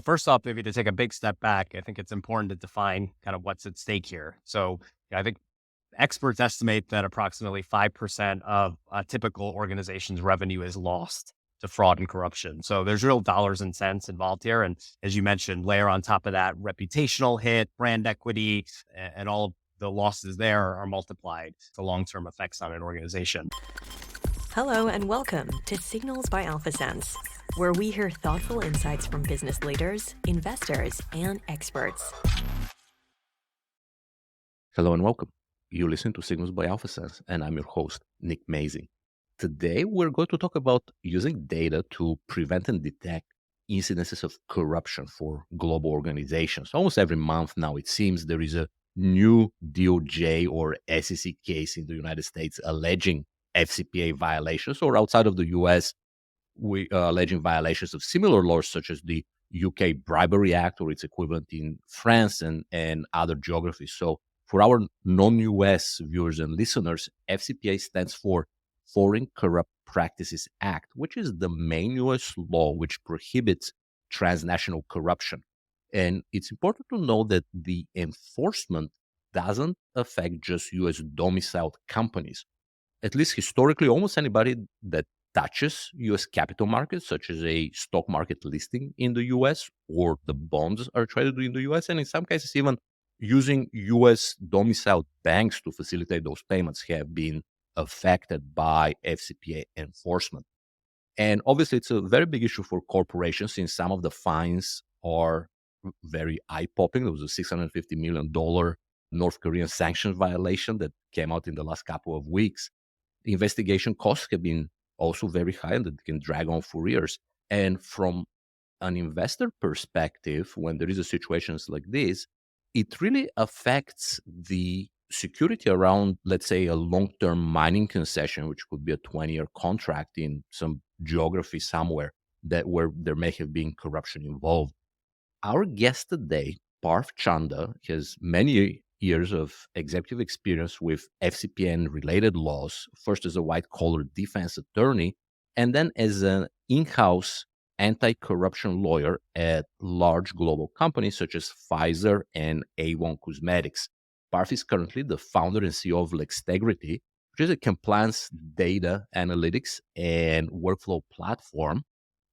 First off, maybe to take a big step back, I think it's important to define kind of what's at stake here. I think experts estimate that approximately 5% of a typical organization's revenue is lost to fraud and corruption. So there's real dollars and cents involved here. And as you mentioned, layer on top of that reputational hit, brand equity, and all of the losses there are multiplied to long-term effects on an organization. Hello and welcome to Signals by AlphaSense, where we hear thoughtful insights from business leaders, investors, and experts. Hello and welcome. You listen to Signals by AlphaSense, and I'm your host, Nick Mazing. Today, we're going to talk about using data to prevent and detect incidences of corruption for global organizations. Almost every month now, it seems there is a new DOJ or SEC case in the United States alleging FCPA violations, or outside of the US, we alleging violations of similar laws such as the UK Bribery Act or its equivalent in France and other geographies. So for our non-US viewers and listeners, FCPA stands for Foreign Corrupt Practices Act, which is the main US law which prohibits transnational corruption. And it's important to know that the enforcement doesn't affect just US domiciled companies. At least historically, almost anybody that touches US capital markets, such as a stock market listing in the US, or the bonds are traded in the US, and in some cases, even using US domiciled banks to facilitate those payments, have been affected by FCPA enforcement. And obviously, it's a very big issue for corporations since some of the fines are very eye popping. There was a $650 million North Korean sanctions violation that came out in the last couple of weeks. The investigation costs have been also very high and that can drag on for years. And from an investor perspective, when there is a situations like this, it really affects the security around, let's say, a long-term mining concession, which could be a 20-year contract in some geography somewhere that where there may have been corruption involved. Our guest today, Parth Chanda, has many years of executive experience with FCPA and related laws, first as a white-collar defense attorney, and then as an in-house anti-corruption lawyer at large global companies such as Pfizer and A1 Cosmetics. Parth is currently the founder and CEO of Lextegrity, which is a compliance data analytics and workflow platform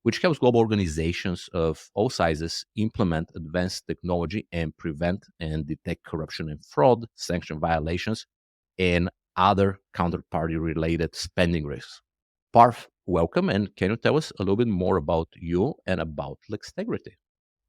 which helps global organizations of all sizes implement advanced technology and prevent and detect corruption and fraud, sanction violations, and other counterparty-related spending risks. Parth, welcome, and can you tell us a little bit more about you and about Lextegrity?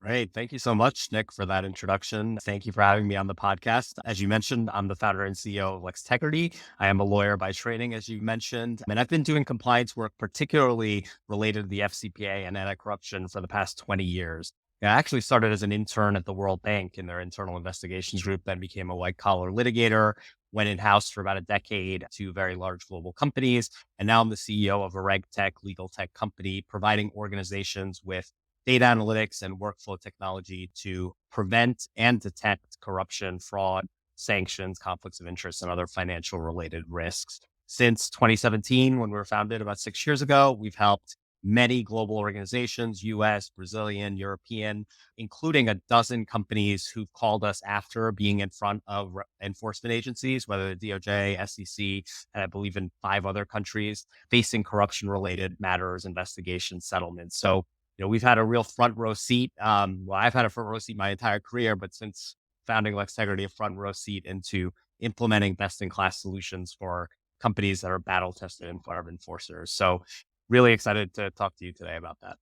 Great. Thank you so much, Nick, for that introduction. Thank you for having me on the podcast. As you mentioned, I'm the founder and CEO of Lextegrity. I am a lawyer by training, as you mentioned, and I've been doing compliance work, particularly related to the FCPA and anti-corruption for the past 20 years. I actually started as an intern at the World Bank in their internal investigations group, then became a white-collar litigator, went in-house for about a decade to very large global companies, and now I'm the CEO of a reg tech, legal tech company, providing organizations with data analytics and workflow technology to prevent and detect corruption, fraud, sanctions, conflicts of interest, and other financial related risks. Since 2017, when we were founded about 6 years ago, we've helped many global organizations, US, Brazilian, European, including a dozen companies who've called us after being in front of enforcement agencies, whether the DOJ, SEC, and I believe in 5 other countries, facing corruption related matters, investigations, settlements. So we've had a real front row seat. I've had a front row seat my entire career, but since founding Lextegrity, a front row seat into implementing best in class solutions for companies that are battle tested in front of enforcers. So really excited to talk to you today about that.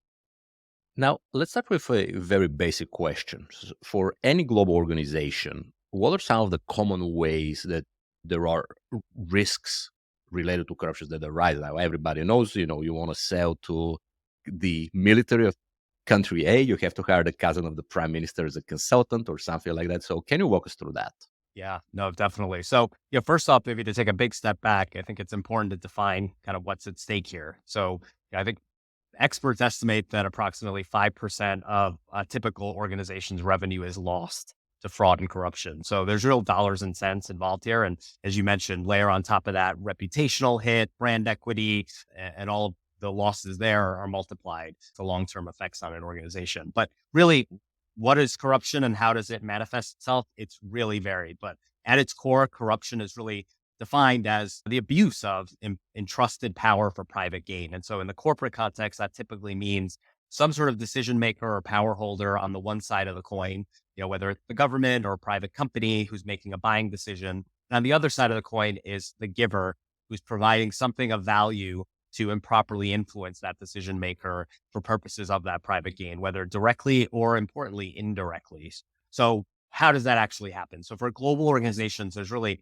Now, let's start with a very basic question. For any global organization, what are some of the common ways that there are risks related to corruption that arise? Now, everybody knows, you want to sell to the military of country A, you have to hire the cousin of the prime minister as a consultant or something like that. So can you walk us through that? Yeah, no, definitely. So, first off, maybe to take a big step back, I think it's important to define kind of what's at stake here. I think experts estimate that approximately 5% of a typical organization's revenue is lost to fraud and corruption. So there's real dollars and cents involved here. And as you mentioned, layer on top of that reputational hit, brand equity, and all of the losses there are multiplied, the long-term effects on an organization. But really, what is corruption and how does it manifest itself? It's really varied. But at its core, corruption is really defined as the abuse of entrusted power for private gain. And so in the corporate context, that typically means some sort of decision maker or power holder on the one side of the coin, whether it's the government or a private company who's making a buying decision. And on the other side of the coin is the giver who's providing something of value to improperly influence that decision maker for purposes of that private gain, whether directly or importantly, indirectly. So how does that actually happen? So for global organizations, there's really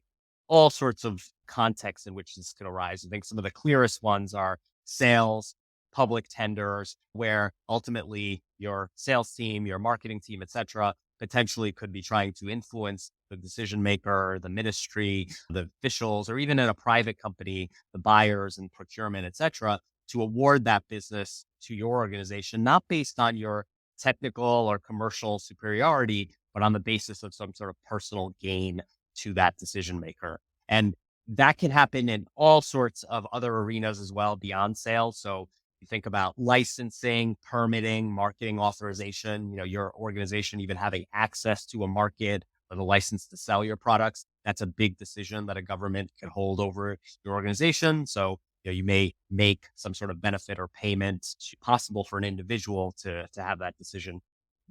all sorts of contexts in which this could arise. I think some of the clearest ones are sales, public tenders, where ultimately your sales team, your marketing team, et cetera, potentially could be trying to influence the decision maker, the ministry, the officials, or even in a private company, the buyers and procurement, et cetera, to award that business to your organization, not based on your technical or commercial superiority, but on the basis of some sort of personal gain to that decision maker. And that can happen in all sorts of other arenas as well beyond sales. So you think about licensing, permitting, marketing authorization, your organization even having access to a market or the license to sell your products. That's a big decision that a government can hold over your organization. So, you may make some sort of benefit or payment possible for an individual to have that decision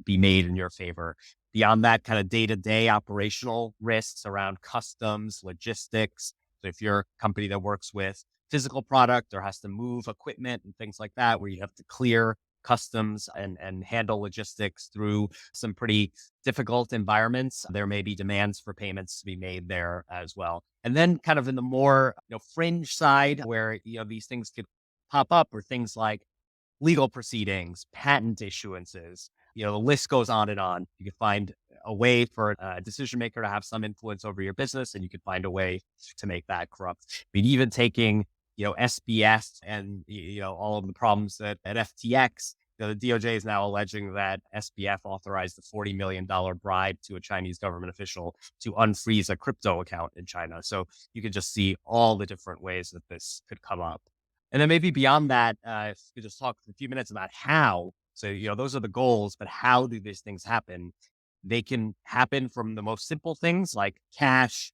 be made in your favor. Beyond that, kind of day-to-day operational risks around customs, logistics. So if you're a company that works with physical product or has to move equipment and things like that, where you have to clear customs and handle logistics through some pretty difficult environments, there may be demands for payments to be made there as well. And then kind of in the more fringe side where these things could pop up are things like legal proceedings, patent issuances. The list goes on and on. You can find a way for a decision maker to have some influence over your business, and you can find a way to make that corrupt. I mean, even taking, SBS and, all of the problems at FTX, the DOJ is now alleging that SBF authorized a $40 million bribe to a Chinese government official to unfreeze a crypto account in China. So you can just see all the different ways that this could come up. And then maybe beyond that, if we could just talk for a few minutes about how. So, those are the goals, but how do these things happen? They can happen from the most simple things like cash,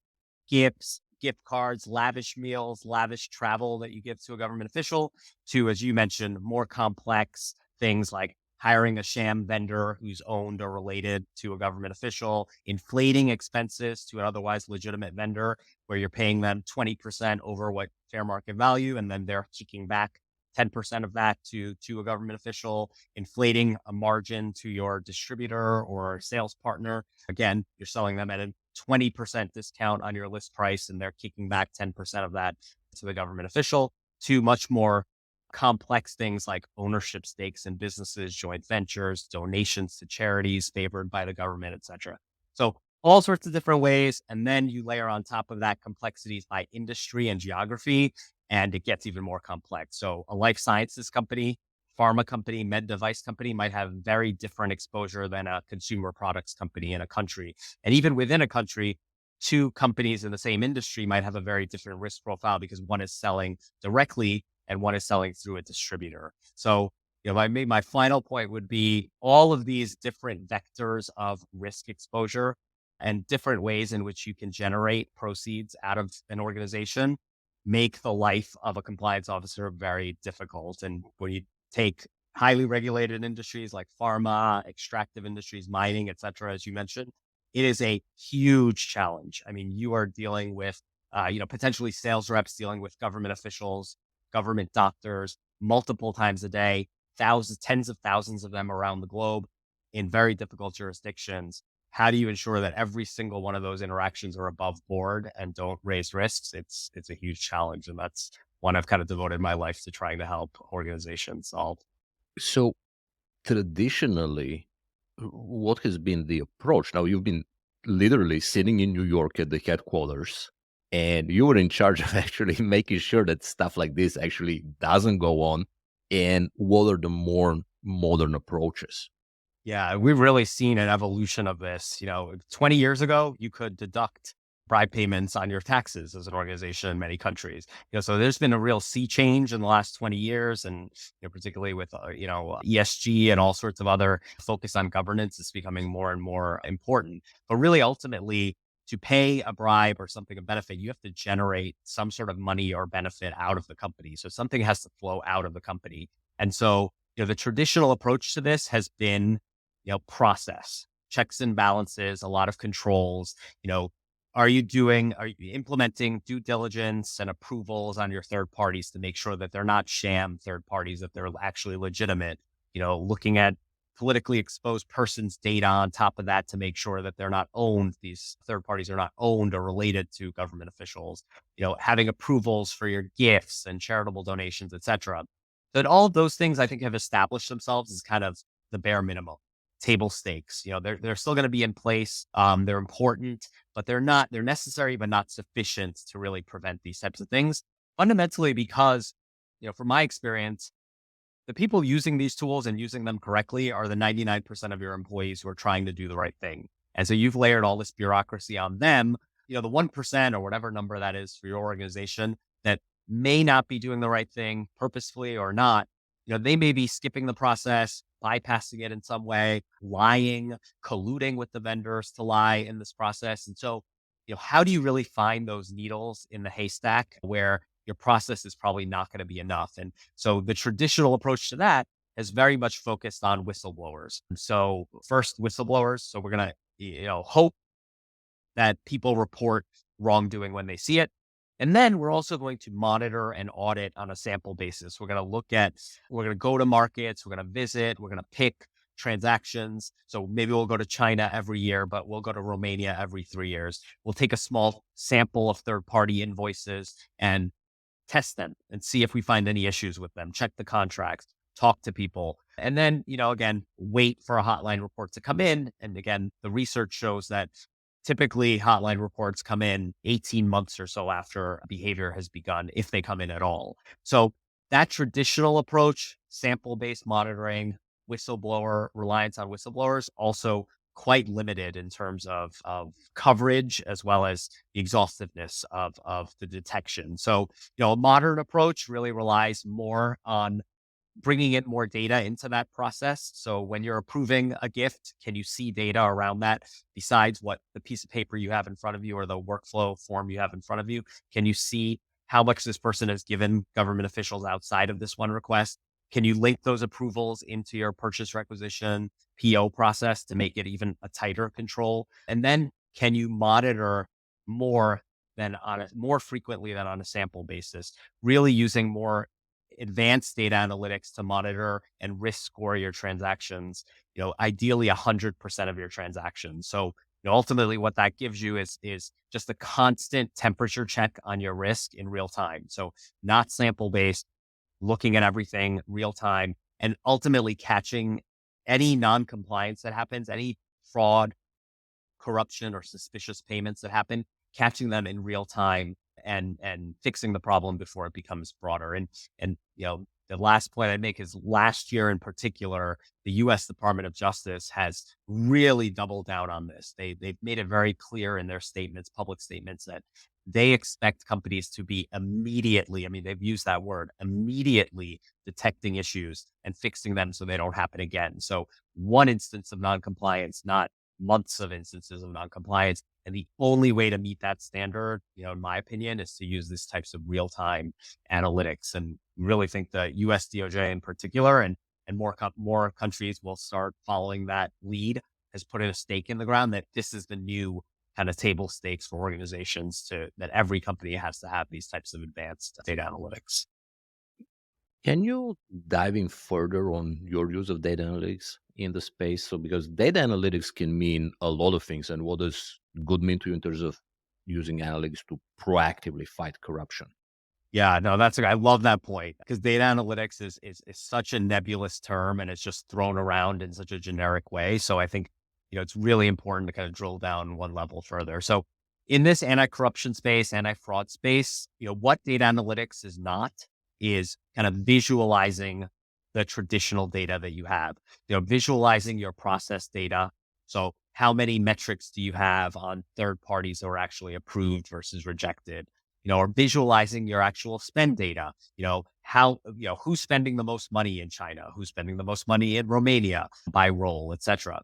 gifts, gift cards, lavish meals, lavish travel that you give to a government official, to, as you mentioned, more complex things like hiring a sham vendor who's owned or related to a government official, inflating expenses to an otherwise legitimate vendor, where you're paying them 20% over what fair market value, and then they're kicking back 10% of that to a government official, inflating a margin to your distributor or sales partner. Again, you're selling them at a 20% discount on your list price, and they're kicking back 10% of that to the government official, to much more complex things like ownership stakes in businesses, joint ventures, donations to charities favored by the government, et cetera. So all sorts of different ways. And then you layer on top of that complexities by industry and geography, and it gets even more complex. So a life sciences company, pharma company, med device company might have very different exposure than a consumer products company in a country. And even within a country, two companies in the same industry might have a very different risk profile because one is selling directly and one is selling through a distributor. So, my final point would be all of these different vectors of risk exposure and different ways in which you can generate proceeds out of an organization make the life of a compliance officer very difficult. And when you take highly regulated industries like pharma, extractive industries, mining, et cetera, as you mentioned, it is a huge challenge. I mean, you are dealing with, potentially sales reps dealing with government officials, government doctors, multiple times a day, tens of thousands of them around the globe in very difficult jurisdictions. How do you ensure that every single one of those interactions are above board and don't raise risks? It's a huge challenge. And that's one I've kind of devoted my life to trying to help organizations solve. So traditionally, what has been the approach? Now, you've been literally sitting in New York at the headquarters, and you were in charge of actually making sure that stuff like this actually doesn't go on. And what are the more modern approaches? Yeah, we've really seen an evolution of this. 20 years ago, you could deduct bribe payments on your taxes as an organization in many countries. So there's been a real sea change in the last 20 years, and particularly with ESG and all sorts of other focus on governance is becoming more and more important. But really, ultimately, to pay a bribe or something of benefit, you have to generate some sort of money or benefit out of the company. So something has to flow out of the company. And so, the traditional approach to this has been, process, checks and balances, a lot of controls. Are you implementing due diligence and approvals on your third parties to make sure that they're not sham third parties, that they're actually legitimate? Looking at politically exposed persons' data on top of that to make sure that they're not owned. These third parties are not owned or related to government officials. Having approvals for your gifts and charitable donations, etc. But all of those things, I think, have established themselves as kind of the bare minimum, table stakes. They're still going to be in place. They're important, but they're necessary, but not sufficient to really prevent these types of things. Fundamentally, because, from my experience, the people using these tools and using them correctly are the 99% of your employees who are trying to do the right thing. And so you've layered all this bureaucracy on them, the 1% or whatever number that is for your organization that may not be doing the right thing purposefully or not. They may be skipping the process, bypassing it in some way, lying, colluding with the vendors to lie in this process. And so, how do you really find those needles in the haystack where your process is probably not going to be enough? And so the traditional approach to that has very much focused on whistleblowers. So first, whistleblowers. So we're going to, hope that people report wrongdoing when they see it. And then we're also going to monitor and audit on a sample basis. We're going to go to markets, we're going to visit, we're going to pick transactions. So maybe we'll go to China every year, but we'll go to Romania every 3 years. We'll take a small sample of third-party invoices and test them and see if we find any issues with them, check the contracts, talk to people. And then, again, wait for a hotline report to come in. And again, the research shows that typically hotline reports come in 18 months or so after behavior has begun, if they come in at all. So that traditional approach, sample-based monitoring, reliance on whistleblowers, also quite limited in terms of coverage as well as the exhaustiveness of the detection. So, a modern approach really relies more on bringing in more data into that process. So when you're approving a gift, can you see data around that besides what the piece of paper you have in front of you or the workflow form you have in front of you? Can you see how much this person has given government officials outside of this one request? Can you link those approvals into your purchase requisition PO process to make it even a tighter control? And then can you monitor more more frequently than on a sample basis, really using more advanced data analytics to monitor and risk score your transactions, ideally 100% of your transactions. So, ultimately what that gives you is just a constant temperature check on your risk in real time. So not sample based, looking at everything real time, and ultimately catching any non-compliance that happens, any fraud, corruption, or suspicious payments that happen, catching them in real time and fixing the problem before it becomes broader. And the last point I'd make is last year in particular, the U.S. Department of Justice has really doubled down on this. They've made it very clear in their statements, public statements, that they expect companies to be immediately, they've used that word, immediately detecting issues and fixing them so they don't happen again. So one instance of noncompliance, not months of instances of noncompliance. And the only way to meet that standard, in my opinion, is to use these types of real-time analytics. And really think the US DOJ in particular and more countries will start following that lead, has put in a stake in the ground that this is the new kind of table stakes for organizations that every company has to have these types of advanced data analytics. Can you dive in further on your use of data analytics in the space? So, because data analytics can mean a lot of things, and what does good mean to you in terms of using analytics to proactively fight corruption? Yeah, no, I love that point, because data analytics is such a nebulous term and it's just thrown around in such a generic way. So I think, it's really important to kind of drill down one level further. So in this anti-corruption space, anti-fraud space, what data analytics is not is kind of visualizing the traditional data that you have, visualizing your process data. So how many metrics do you have on third parties that are actually approved versus rejected? Or visualizing your actual spend data. Who's spending the most money in China, who's spending the most money in Romania by role, etc.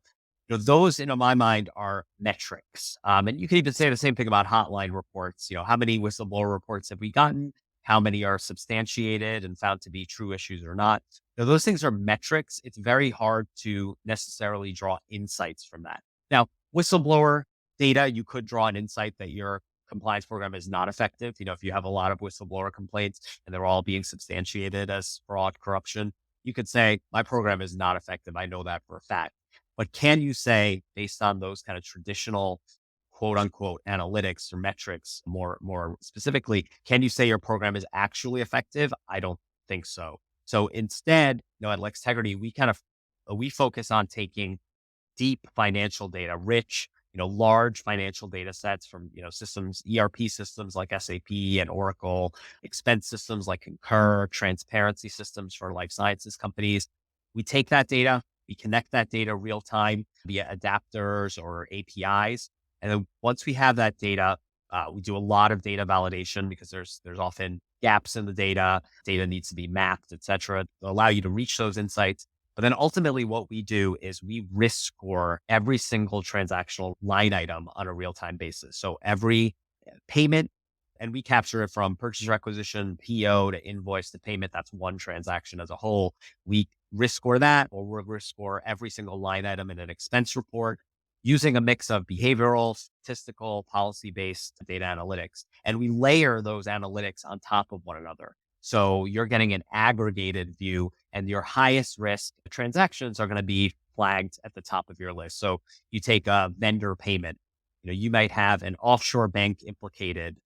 Those in my mind are metrics. And you can even say the same thing about hotline reports. How many whistleblower reports have we gotten? How many are substantiated and found to be true issues or not? Those things are metrics. It's very hard to necessarily draw insights from that. Now, whistleblower data, you could draw an insight that your compliance program is not effective. If you have a lot of whistleblower complaints and they're all being substantiated as fraud, corruption, you could say, my program is not effective. I know that for a fact. But can you say, based on those kind of traditional quote unquote analytics or metrics, more specifically, can you say your program is actually effective? I don't think so. So instead, at Lextegrity, we focus on taking deep financial data, rich, large financial data sets from, systems, ERP systems like SAP and Oracle, expense systems like Concur, transparency systems for life sciences companies. We take that data, we connect that data real time via adapters or APIs. And then once we have that data, we do a lot of data validation because there's often gaps in the data. Data needs to be mapped, et cetera, to allow you to reach those insights. But then ultimately what we do is we risk score every single transactional line item on a real-time basis. So every payment, and we capture it from purchase requisition, PO to invoice to payment. That's one transaction as a whole. We risk score that, or we'll risk score every single line item in an expense report using a mix of behavioral, statistical, policy-based data analytics. And we layer those analytics on top of one another. So you're getting an aggregated view, and your highest risk transactions are going to be flagged at the top of your list. So you take a vendor payment, you might have an offshore bank implicated.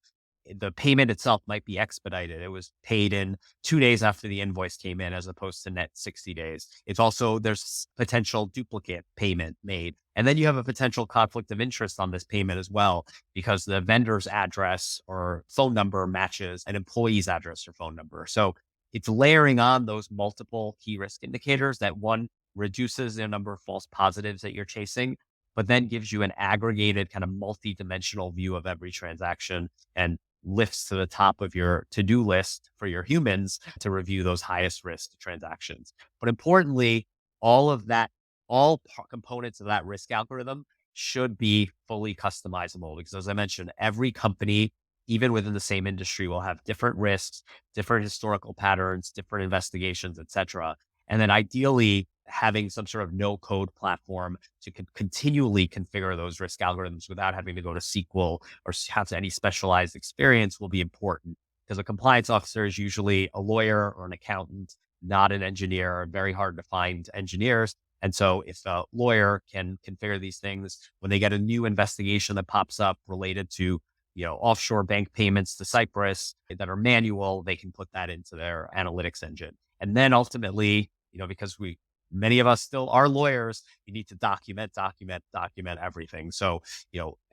The payment itself might be expedited. It was paid in 2 days after the invoice came in, as opposed to net 60 days. It's also, there's potential duplicate payment made. And then you have a potential conflict of interest on this payment as well, because the vendor's address or phone number matches an employee's address or phone number. So it's layering on those multiple key risk indicators that, one, reduces the number of false positives that you're chasing, but then gives you an aggregated kind of multi-dimensional view of every transaction and lifts to the top of your to-do list for your humans to review those highest risk transactions. But importantly, all of that, components of that risk algorithm should be fully customizable, because as I mentioned, every company, even within the same industry, will have different risks, different historical patterns, different investigations, et cetera. And then ideally, having some sort of no-code platform to continually configure those risk algorithms without having to go to SQL or have any specialized experience will be important, because a compliance officer is usually a lawyer or an accountant, not an engineer. Very hard to find engineers. And so if a lawyer can configure these things, when they get a new investigation that pops up related to offshore bank payments to Cyprus that are manual, they can put that into their analytics engine. And then ultimately, because many of us still are lawyers, you need to document everything. So,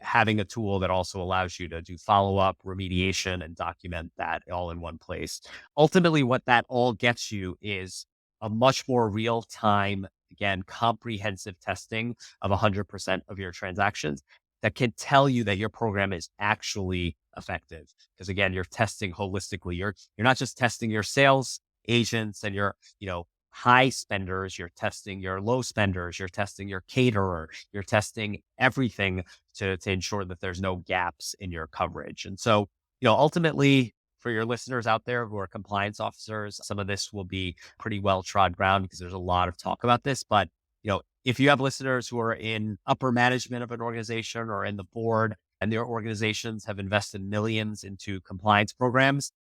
having a tool that also allows you to do follow-up, remediation, and document that all in one place. Ultimately, what that all gets you is a much more real-time, again, comprehensive testing of 100% of your transactions that can tell you that your program is actually effective. Because again, you're testing holistically. You're not just testing your sales agents and your, high spenders, you're testing your low spenders, you're testing your caterer, you're testing everything to ensure that there's no gaps in your coverage. And so, ultimately, for your listeners out there who are compliance officers, some of this will be pretty well trod ground because there's a lot of talk about this. But, if you have listeners who are in upper management of an organization or in the board, and their organizations have invested millions into compliance programs,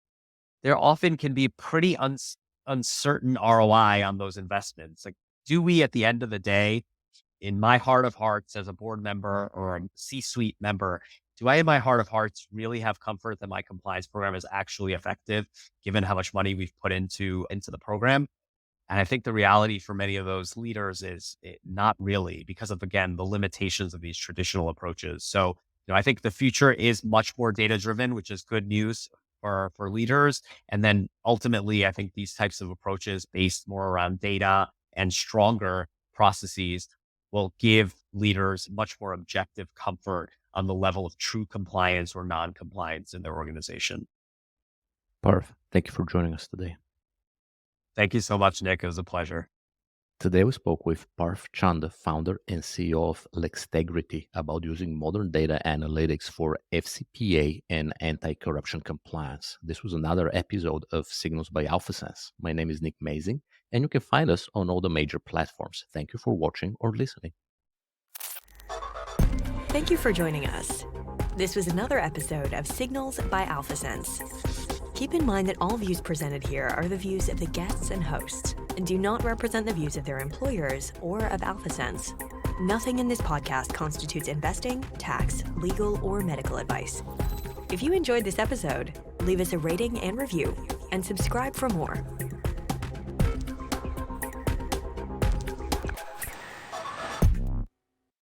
there often can be pretty uncertain ROI on those investments. Like, do we, at the end of the day, in my heart of hearts as a board member or a C-suite member, do I, in my heart of hearts, really have comfort that my compliance program is actually effective, given how much money we've put into the program? And I think the reality for many of those leaders is not really, because of, again, the limitations of these traditional approaches. So, I think the future is much more data driven, which is good news for leaders. And then ultimately, I think these types of approaches based more around data and stronger processes will give leaders much more objective comfort on the level of true compliance or non-compliance in their organization. Parth, thank you for joining us today. Thank you so much, Nick. It was a pleasure. Today we spoke with Parth Chanda, founder and CEO of Lextegrity, about using modern data analytics for FCPA and anti-corruption compliance. This was another episode of Signals by AlphaSense. My name is Nick Mazing, and you can find us on all the major platforms. Thank you for watching or listening. Thank you for joining us. This was another episode of Signals by AlphaSense. Keep in mind that all views presented here are the views of the guests and hosts and do not represent the views of their employers or of AlphaSense. Nothing in this podcast constitutes investing, tax, legal, or medical advice. If you enjoyed this episode, leave us a rating and review and subscribe for more.